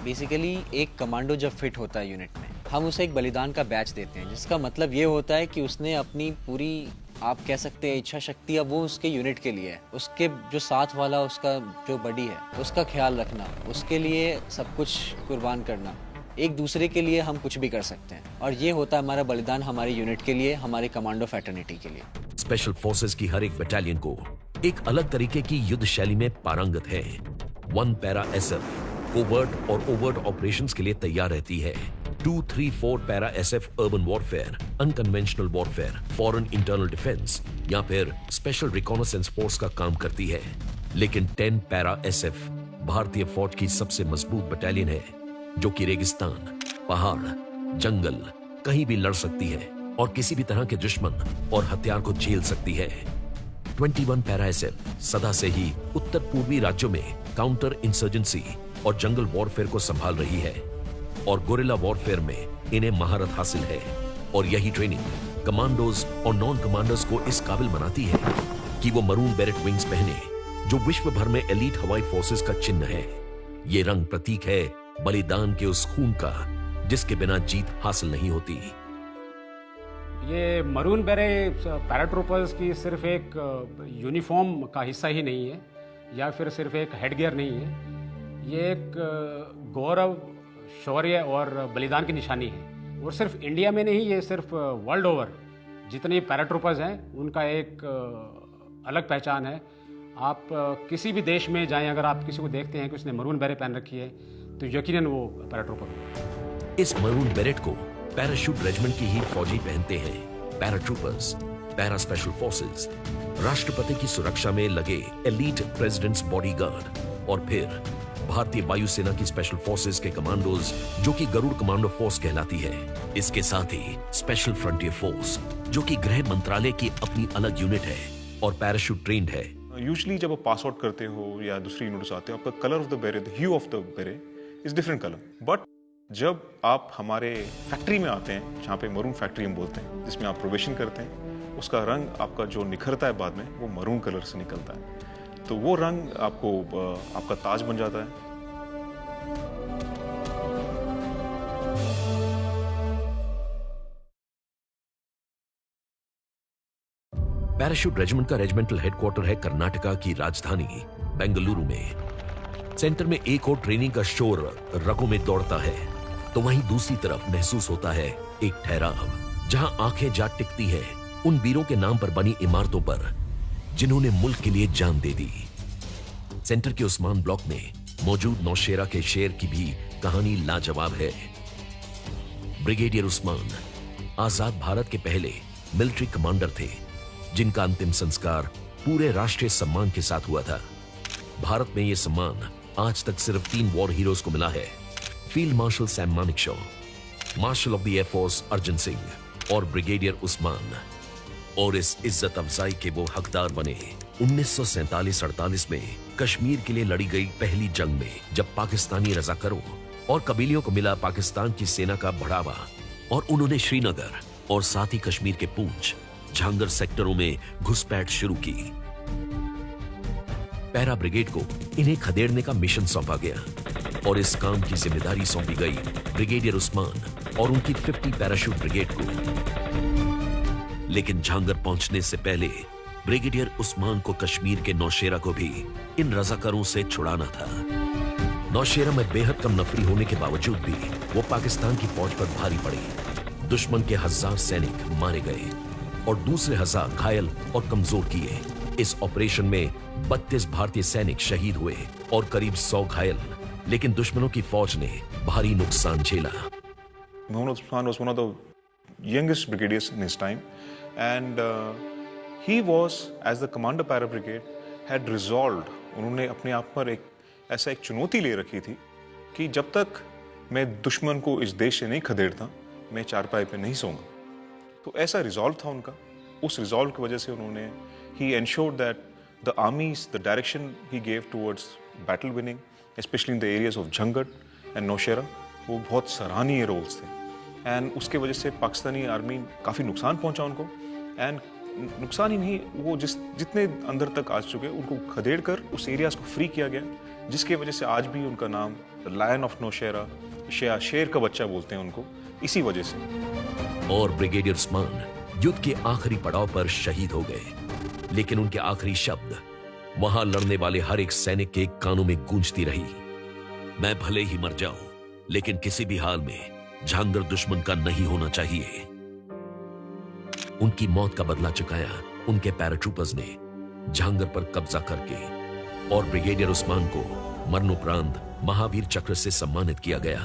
S10: बेसिकली एक कमांडो जब फिट होता है यूनिट में, हम उसे एक बलिदान का बैच देते हैं, जिसका मतलब ये होता है कि उसने अपनी पूरी, आप कह सकते हैं, इच्छा शक्ति अब वो उसके यूनिट के लिए है, उसके जो साथ वाला उसका जो बडी है उसका ख्याल रखना, उसके लिए सब कुछ कुर्बान करना, एक दूसरे के लिए हम कुछ भी कर सकते हैं, और ये होता है हमारा बलिदान हमारी यूनिट के लिए, हमारे कमांडो फ्रेटर्निटी के लिए।
S1: स्पेशल फोर्सेस की हर एक बटालियन को एक अलग तरीके की युद्ध शैली में पारंगत है। 1 पैरा एसएफ कोवर्ट और ओवर्ट ऑपरेशंस के लिए तैयार रहती है। 2, 3, 4 para SF urban warfare, unconventional warfare, foreign internal defence या फिर स्पेशल रिकॉनेसेंस फोर्स का काम करती है। लेकिन 10 पैरा एसएफ भारतीय फौज की सबसे मजबूत बटालियन है, जो कि रेगिस्तान, पहाड़, जंगल कहीं भी लड़ सकती है और किसी भी तरह के दुश्मन और हथियार को झेल सकती है। 21 पैरा एसएफ सदा से ही उत्तर पूर्वी राज्यों में काउंटर इंसर्जेंसी और जंगल वॉरफेयर को संभाल रही है और गोरिल्ला वॉरफेयर में इन्हें महारत हासिल है, और यही ट्रेनिंग कमांडोज और नॉन कमांडर्स को इस काबिल बनाती है कि वो मरून बेरेट विंग्स पहने, जो विश्व भर में एलीट हवाई फोर्सेस का चिन्ह है। ये रंग प्रतीक है बलिदान के उस खून का जिसके बिना जीत हासिल नहीं होती।
S6: ये मरून बेरेट पैराट्रूपर्स की सिर्फ एक यूनिफॉर्म का हिस्सा ही नहीं है या फिर सिर्फ एक हेडगियर नहीं है, ये एक गौरव, शौर्य और बलिदान की निशानी है। और सिर्फ इंडिया में नहीं, ये सिर्फ वर्ल्ड ओवर जितने पैराट्रूपर्स हैं उनका एक अलग पहचान है। आप किसी भी देश में जाएं, अगर आप किसी को देखते हैं कि उसने मरून बेरेट पहन रखी है तो यकीनन वो पैराट्रूपर है।
S1: इस मरून बेरेट को पैराशूट रेजिमेंट की ही फौजी पहनते हैं। पैराट्रूपर्स, पैरा स्पेशल फोर्सेस, राष्ट्रपति की सुरक्षा में लगे एलीट प्रेसिडेंट्स बॉडीगार्ड और फिर भारतीय वायुसेना की स्पेशल फोर्सेस के कमांडोज, जो कि गरुड़ कमांडो फोर्स कहलाती है। इसके साथ ही स्पेशल फ्रंटियर फोर्स, जो कि गृह मंत्रालय की अपनी अलग यूनिट है और पैराशूट ट्रेन्ड है।
S3: यूजुअली जब आप पास आउट करते हो या दूसरी यूनिट्स आते हो, आपका colour of the beret, the hue of the beret is different colour. But जब आप हमारे फैक्ट्री में आते हैं, जहाँ पे मरून फैक्ट्री हम बोलते हैं, जिसमें आप प्रोबेशन करते हैं, उसका रंग आपका जो निखरता है बाद में, वो मरून कलर से निकलता है। तो वो रंग आपको आपका ताज बन जाता है।
S1: पैराशूट रेजिमेंट का रेजिमेंटल हेडक्वार्टर है कर्नाटका की राजधानी बेंगलुरु में। सेंटर में एक और ट्रेनिंग का शोर रगों में दौड़ता है, तो वहीं दूसरी तरफ महसूस होता है एक ठहराव, जहां आंखें जा टिकती हैं उन वीरों के नाम पर बनी इमारतों पर जिन्होंने मुल्क के लिए जान दे दी। सेंटर के उस्मान ब्लॉक में मौजूद नौशेरा के शेर की भी कहानी लाजवाब है। ब्रिगेडियर उस्मान आजाद भारत के पहले मिलिट्री कमांडर थे, जिनका अंतिम संस्कार पूरे राष्ट्रीय सम्मान के साथ हुआ था। भारत में यह सम्मान आज तक सिर्फ 3 वॉर हीरोज को मिला है, field marshal Sam Manekshaw, marshal of the air force Arjan Singh और ब्रिगेडियर उस्मान। और इस इज्जत अफजाई के वो हकदार बने 1947-48 में कश्मीर के लिए लड़ी गई पहली जंग में, जब पाकिस्तानी रजाकरों और कबीलियों को मिला पाकिस्तान की सेना का बढ़ावा और उन्होंने श्रीनगर और साथ ही कश्मीर के पूंछ, झांगर सेक्टरों में घुसपैठ शुरू की। पैरा ब्रिगेड को इन्हें खदेड़ने का मिशन सौंपा गया और इस काम की जिम्मेदारी सौंपी गई ब्रिगेडियर उस्मान और उनकी 50 पैराशूट ब्रिगेड को। लेकिन झांगर पहुंचने से पहले ब्रिगेडियर उस्मान को कश्मीर के नौशेरा को भी इन रजाकारों से छुड़ाना था। नौशेरा में बेहद कम नफरी होने के बावजूद भी वो पाकिस्तान की फौज पर भारी पड़ी। दुश्मन के 1000 सैनिक मारे गए और दूसरे 1000 घायल और कमजोर किए। इस ऑपरेशन में 32 भारतीय सैनिक शहीद हुए और करीब 100 घायल, लेकिन दुश्मनों की फौज ने भारी नुकसान झेला।
S3: Mohammad Usman was one of the youngest brigadiers in his time, and he was, as the commander para brigade, had resolved, उन्होंने अपने आप पर ऐसा एक चुनौती ले रखी थी कि जब तक मैं दुश्मन को इस देश से नहीं खदेड़ता, मैं चारपाई पे नहीं सोऊंगा। तो ऐसा रिजॉल्व था उनका। उस रिजॉल्व की वजह से उन्होंने he ensured that the armies, the direction he gave towards battle winning, especially in the areas of Jhangar and Nowshera, वो बहुत सराहनीय रोल्स थे। एंड उसके वजह से पाकिस्तानी आर्मी काफ़ी नुकसान पहुंचा उनको, एंड नुकसान ही नहीं, वो जितने अंदर तक आ चुके उनको खदेड़ कर उस एरियाज को फ्री किया गया, जिसकी वजह से आज भी उनका नाम लायन ऑफ नौशेरा, शेर का बच्चा बोलते हैं उनको, इसी वजह से।
S1: और ब्रिगेडियर उस्मान युद्ध के आखिरी पड़ाव पर शहीद हो गए, लेकिन उनके आखिरी शब्द वहां लड़ने वाले हर एक सैनिक के कानों में गूंजती रही, मैं भले ही मर जाऊं, लेकिन किसी भी हाल में झांगर दुश्मन का नहीं होना चाहिए। उनकी मौत का बदला चुकाया उनके पैराट्रूपर्स ने झांगर पर कब्जा करके, और ब्रिगेडियर उस्मान को मरणोपरांत महावीर चक्र से सम्मानित किया गया।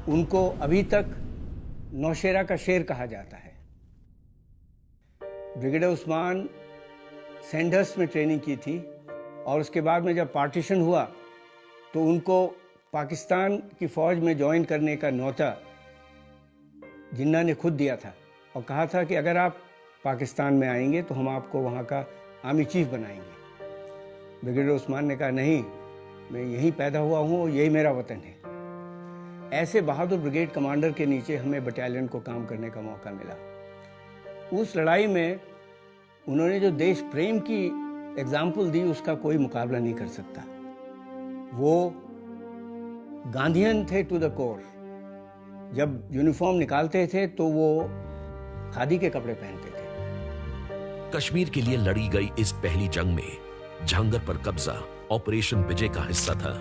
S11: उनको अभी तक नौशेरा का शेर कहा जाता है। ब्रिगेडियर उस्मान सैंडहर्स्ट में ट्रेनिंग की थी, और उसके बाद में जब पार्टीशन हुआ तो उनको पाकिस्तान की फौज में ज्वाइन करने का न्योता जिन्ना ने खुद दिया था, और कहा था कि अगर आप पाकिस्तान में आएंगे तो हम आपको वहाँ का आर्मी चीफ बनाएंगे। ब्रिगेडियर उस्मान ने कहा नहीं, मैं यहीं पैदा हुआ हूँ और यही मेरा वतन है। ऐसे बहादुर ब्रिगेड कमांडर के नीचे हमें बटालियन को काम करने का मौका मिला। उस लड़ाई में उन्होंने जो देश प्रेम की एग्जाम्पल दी, उसका कोई मुकाबला नहीं कर सकता। वो गांधीयन थे टू द कोर। जब यूनिफॉर्म निकालते थे तो वो खादी के कपड़े पहनते थे।
S1: कश्मीर के लिए लड़ी गई इस पहली जंग में झांगर पर कब्जा ऑपरेशन विजय का हिस्सा था,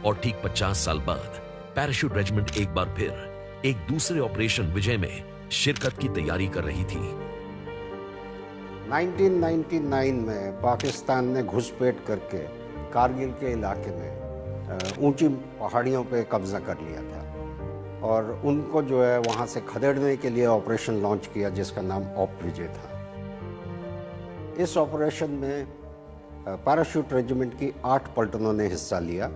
S1: और ठीक 50 साल बाद पैराशूट रेजिमेंट एक बार फिर एक दूसरे ऑपरेशन विजय में शिरकत की तैयारी कर रही थी।
S2: 1999 में पाकिस्तान ने घुसपैठ करके कारगिल के इलाके में ऊंची पहाड़ियों पे कब्जा कर लिया था, और उनको जो है वहाँ से खदेड़ने के लिए ऑपरेशन लॉन्च किया जिसका नाम ऑप विजय था। इस ऑपरेशन में पैराशूट रेजिमेंट की 8 पलटनों ने हिस्सा लिया,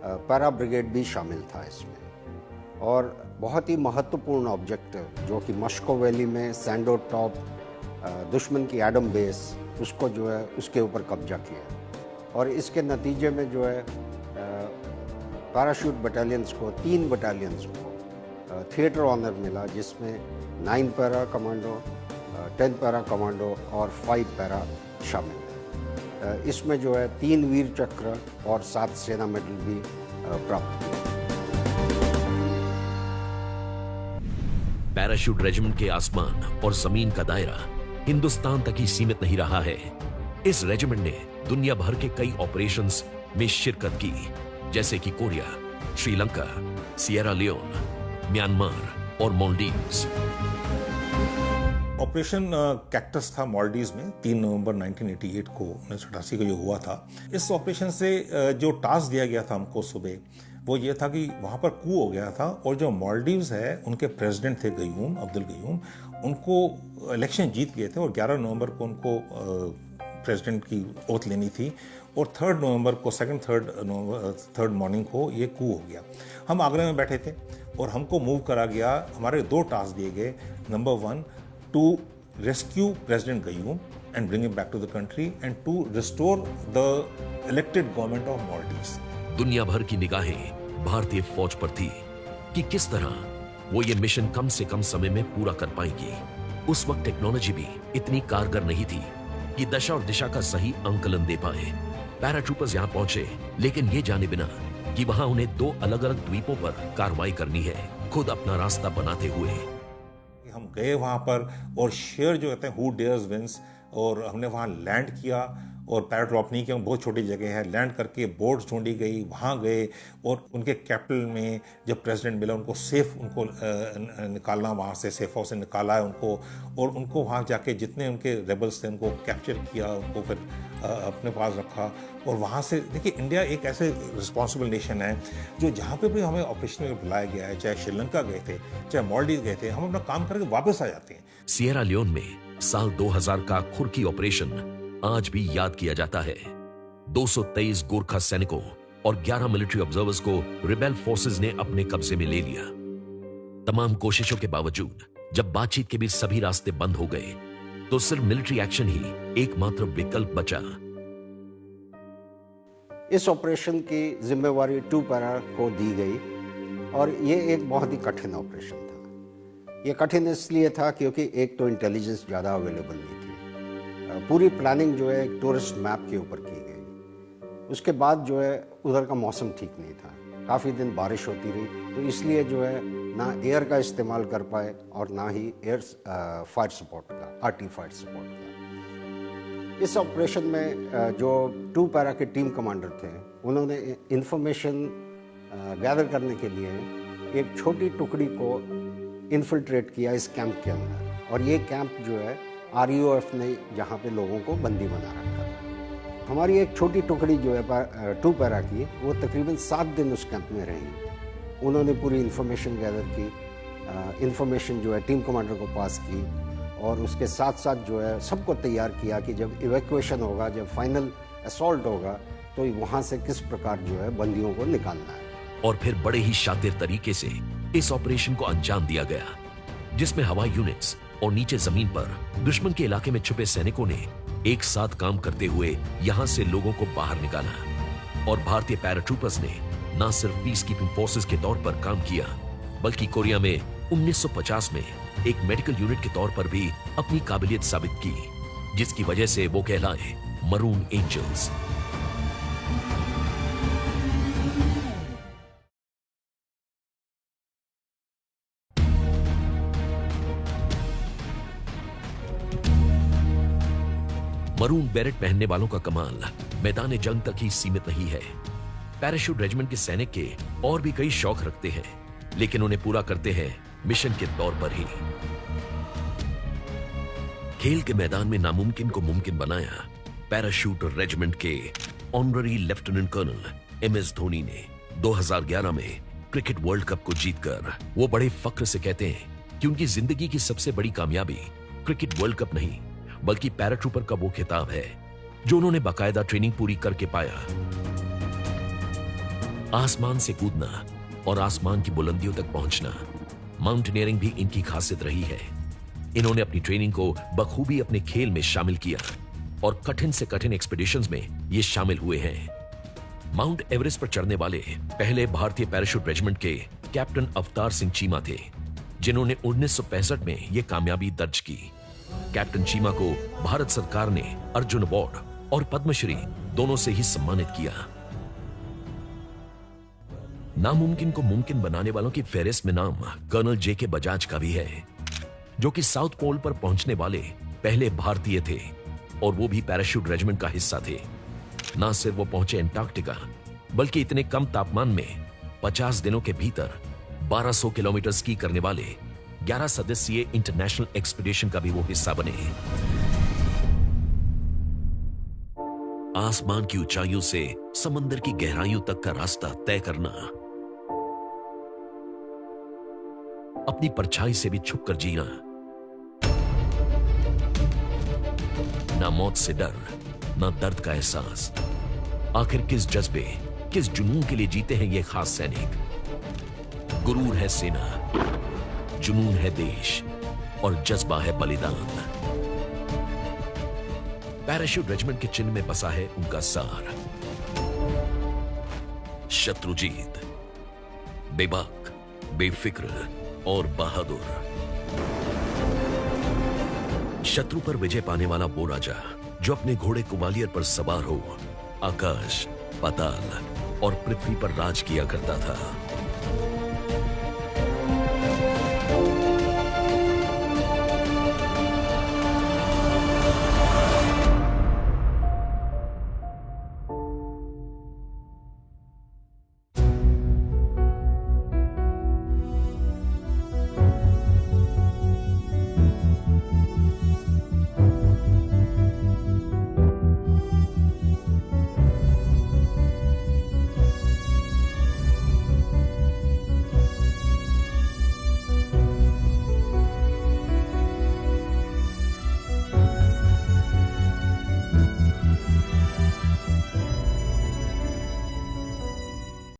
S2: पैरा ब्रिगेड भी शामिल था इसमें, और बहुत ही महत्वपूर्ण ऑब्जेक्टिव जो कि मस्को वैली में सैंडो टॉप दुश्मन की एडम बेस, उसको जो है उसके ऊपर कब्जा किया, और इसके नतीजे में जो है पैराशूट बटालियंस को 3 बटालियंस को थिएटर ऑनर मिला, जिसमें 9 पैरा कमांडो, 10 पैरा कमांडो और 5 पैरा शामिल है। इसमें जो है 3 वीर चक्र और 7 सेना मेडल भी प्राप्त किए।
S1: पैराशूट रेजिमेंट के आसमान और जमीन का दायरा हिंदुस्तान तक ही सीमित नहीं रहा है। इस रेजिमेंट ने दुनिया भर के कई ऑपरेशंस में शिरकत की, जैसे कि Korea, Sri Lanka, Sierra Leone, Myanmar और मालदीव्स।
S5: ऑपरेशन कैक्टस था मालदीव्स में 3 नवंबर 1988 को 1988 को जो हुआ था। इस ऑपरेशन से जो टास्क दिया गया था हमको सुबह, वो ये था कि वहाँ पर कू हो गया था, और जो मालदीव्स है उनके प्रेसिडेंट थे गयूम, अब्दुल गयूम, उनको इलेक्शन जीत गए थे, और 11 नवंबर को उनको प्रेसिडेंट की ओथ लेनी थी, और 3 नवंबर को थर्ड मॉर्निंग को ये कू हो गया। हम आगरा में बैठे थे और हमको मूव करा गया। हमारे 2 टास्क दिए गए। Number 1 to rescue President Gayoom and bring him back to the country, and to restore the elected government of Maldives.
S1: दुनिया भर की निगाहें भारतीय फौज पर थी कि किस तरह वो ये मिशन कम से कम समय में पूरा कर पाएंगी। उस वक्त टेक्नोलॉजी भी इतनी कारगर नहीं थी कि दशा और दिशा का सही अंकलन दे पाए। पैराट्रूपर्स यहाँ पहुंचे, लेकिन ये जाने बिना कि वहां उन्हें 2 अलग अलग द्वीपों पर कार्रवाई करनी है, खुद अपना रास्ता बनाते हुए।
S5: हम गए वहाँ पर, और शेयर जो कहते हैं हु डेयर्स विंस, और हमने वहाँ लैंड किया, और पैराड्रॉप नहीं किया, बहुत छोटी जगह है। लैंड करके बोर्ड्स ढूंढी गई, वहाँ गए, और उनके कैपिटल में जब प्रेसिडेंट मिला उनको सेफ उनको निकालना, वहाँ से सेफ हाउस से निकाला है उनको, और उनको वहाँ जाके जितने उनके रेबल्स थे उनको कैप्चर किया, उनको फिर अपने पास रखा। और वहाँ से देखिए, इंडिया एक ऐसे रिस्पॉन्सिबल नेशन है जो जहाँ पे भी हमें ऑपरेशन में बुलाया गया है, चाहे श्रीलंका गए थे, चाहे मालदीव गए थे, हम अपना काम करके वापस आ जाते हैं।
S1: सिएरा लियोन में साल 2000 का खुरकी ऑपरेशन आज भी याद किया जाता है। 223 गोरखा सैनिकों और 11 मिलिट्री ऑब्जर्वर्स को रिबेल फोर्सेस ने अपने कब्जे में ले लिया। तमाम कोशिशों के बावजूद जब बातचीत के बीच सभी रास्ते बंद हो गए, तो सिर्फ मिलिट्री एक्शन ही एकमात्र विकल्प बचा।
S2: इस ऑपरेशन की जिम्मेवारी 2 पैरा को दी गई, और ये एक बहुत ही कठिन ऑपरेशन था। ये कठिन इसलिए था क्योंकि एक तो इंटेलिजेंस ज़्यादा अवेलेबल नहीं थी। पूरी प्लानिंग जो है एक टूरिस्ट मैप के ऊपर की गई। उसके बाद जो है उधर का मौसम ठीक नहीं था, काफ़ी दिन बारिश होती रही, तो इसलिए जो है ना एयर का इस्तेमाल कर पाए और ना ही एयर फायर सपोर्ट का, आरटी फायर सपोर्ट का। इस ऑपरेशन में जो 2 पैरा के टीम कमांडर थे, उन्होंने इंफॉर्मेशन गैदर करने के लिए एक छोटी टुकड़ी को इन्फिल्ट्रेट किया इस कैंप के अंदर, और ये कैंप जो है RUF ने जहाँ पे लोगों को बंदी बना रखा था। हमारी एक छोटी टुकड़ी जो है 2 पैरा की, वो तकरीबन 7 दिन उस कैंप में रही। उन्होंने पूरी इन्फॉर्मेशन गैदर की, इन्फॉर्मेशन जो है टीम कमांडर को पास की, और उसके साथ साथ जो है सबको तैयार किया कि जब इवैक्यूएशन होगा, जब फाइनल असॉल्ट होगा, तो वहाँ से किस प्रकार जो है बंदियों को निकालना है।
S1: और फिर बड़े ही शातिर तरीके से इस ऑपरेशन को अंजाम दिया गया, जिसमें हवाई यूनिट्स और नीचे जमीन पर दुश्मन के इलाके में छुपे सैनिकों ने एक साथ काम करते हुए यहां से लोगों को बाहर निकाला। और भारतीय पैराट्रूपर्स ने न सिर्फ पीस कीपिंग फोर्सेस के तौर पर काम किया, बल्कि कोरिया में 1950 में एक मेडिकल यूनिट के तौर पर भी अपनी काबिलियत साबित की, जिसकी वजह से वो कहलाए मरून एंजल्स। मरून बेरेट पहनने वालों का कमाल मैदान जंग तक ही सीमित नहीं है। पैराशूट रेजिमेंट के सैनिक के और भी कई शौक रखते हैं, लेकिन उन्हें पूरा करते हैं मिशन के तौर पर ही। खेल के मैदान में नामुमकिन को मुमकिन बनाया पैराशूट रेजिमेंट के honorary lieutenant colonel MS Dhoni ने 2011 में क्रिकेट वर्ल्ड कप को जीतकर। वो बड़े फख्र से कहते हैं कि उनकी जिंदगी की सबसे बड़ी कामयाबी क्रिकेट वर्ल्ड कप नहीं, बल्कि पैराट्रूपर का वो खिताब है जो उन्होंने बाकायदा ट्रेनिंग पूरी करके पाया। आसमान से कूदना और आसमान की बुलंदियों तक पहुंचना, माउंटेनियरिंग भी इनकी खासियत रही है। इन्होंने अपनी ट्रेनिंग को बखूबी अपने खेल में शामिल किया और कठिन से कठिन एक्सपीडिशंस में ये शामिल हुए हैं। माउंट एवरेस्ट पर चढ़ने वाले पहले भारतीय पैराशूट रेजिमेंट के कैप्टन अवतार सिंह चीमा थे, जिन्होंने 1965 में यह कामयाबी दर्ज की। कैप्टन चीमा को भारत सरकार ने अर्जुन अवार्ड और पद्मश्री दोनों से ही सम्मानित किया। नामुमकिन को मुमकिन बनाने वालों की फेहरिस्त में नाम कर्नल JK बजाज का भी है, जो कि साउथ पोल पर पहुंचने वाले पहले भारतीय थे, और वो भी पैराशूट रेजिमेंट का हिस्सा थे। ना सिर्फ वो पहुंचे अंटार्कटिका, बल्कि इतने कम तापमान में 50 दिनों के भीतर 1200 किलोमीटर स्की करने वाले 11 सदस्यीय इंटरनेशनल एक्सपीडिशन का भी वो हिस्सा बने। आसमान की ऊंचाइयों से समंदर की गहराइयों तक का रास्ता तय करना, अपनी परछाई से भी छुपकर जीना, ना मौत से डर, ना दर्द का एहसास। आखिर किस जज्बे, किस जुनून के लिए जीते हैं ये खास सैनिक? गुरूर है सेना, जुनून है देश, और जज्बा है बलिदान। पैराशूट रेजिमेंट के चिन्ह में बसा है उनका सार, शत्रुजीत, बेबाक, बेफिक्र और बहादुर। शत्रु पर विजय पाने वाला वो राजा जो अपने घोड़े ग्वालियर पर सवार हो आकाश, पाताल और पृथ्वी पर राज किया करता था।